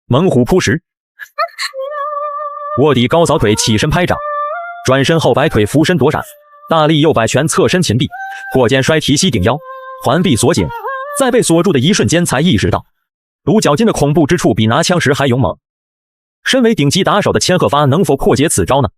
猛虎扑食。卧底高扫腿起身拍掌，转身后摆腿俯身躲闪，大力右摆拳侧身擒臂，过肩摔提膝顶腰，环臂锁紧，在被锁住的一瞬间才意识到独角金的恐怖之处比拿枪时还勇猛。身为顶级打手的千鹤发能否破解此招呢？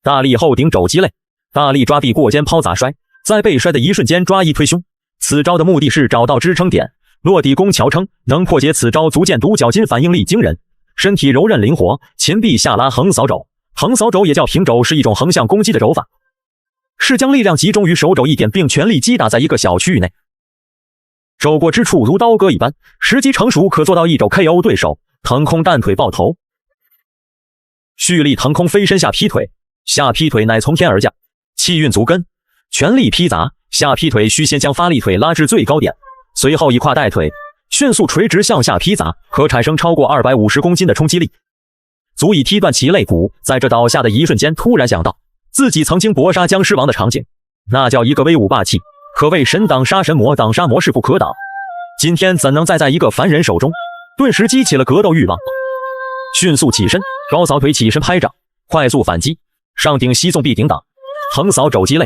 大力后顶肘击肋，大力抓臂过肩抛砸摔，在被摔的一瞬间抓一推胸。此招的目的是找到支撑点，落地弓桥撑。能破解此招足见独角金反应力惊人，身体柔韧灵活，擒臂下拉横扫肘。横扫肘也叫平肘，是一种横向攻击的肘法，是将力量集中于手肘一点，并全力击打在一个小区域内。肘过之处如刀割一般，时机成熟可做到一肘 KO 对手，腾空弹腿爆头。蓄力腾空飞身下劈腿，下劈腿乃从天而降，气运足根，全力劈砸。下劈腿需先将发力腿拉至最高点，随后以胯带腿迅速垂直向下劈砸，可产生超过250公斤的冲击力，足以踢断其肋骨。在这倒下的一瞬间，突然想到自己曾经搏杀僵尸王的场景，那叫一个威武霸气，可谓神挡杀神，魔挡杀魔，势不可挡。今天怎能再在一个凡人手中？顿时激起了格斗欲望，迅速起身，高扫腿起身拍掌，快速反击，上顶膝纵臂顶挡，横扫肘击肋，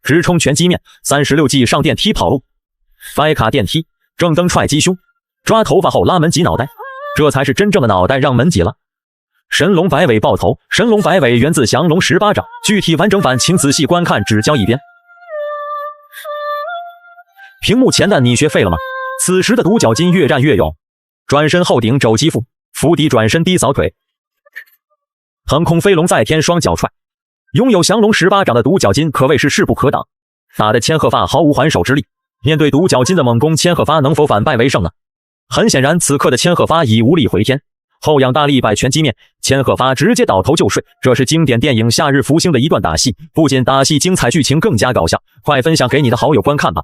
直冲拳击面，36计上电梯跑路，掰卡电梯，正蹬踹击胸，抓头发后拉门挤脑袋，这才是真正的脑袋让门挤了。神龙摆尾爆头，神龙摆尾源自降龙18掌，具体完整版请仔细观看，只教一边。屏幕前的你学废了吗？此时的独角金越战越勇，转身后顶肘击腹，伏地转身低扫腿，腾空飞龙在天双脚踹。拥有降龙18掌的独角金可谓是势不可挡，打得千鹤发毫无还手之力。面对独角金的猛攻，千鹤发能否反败为胜呢？很显然，此刻的千鹤发已无力回天，后仰大力摆拳击面，千鹤发直接倒头就睡。这是经典电影《夏日福星》的一段打戏，不仅打戏精彩，剧情更加搞笑，快分享给你的好友观看吧。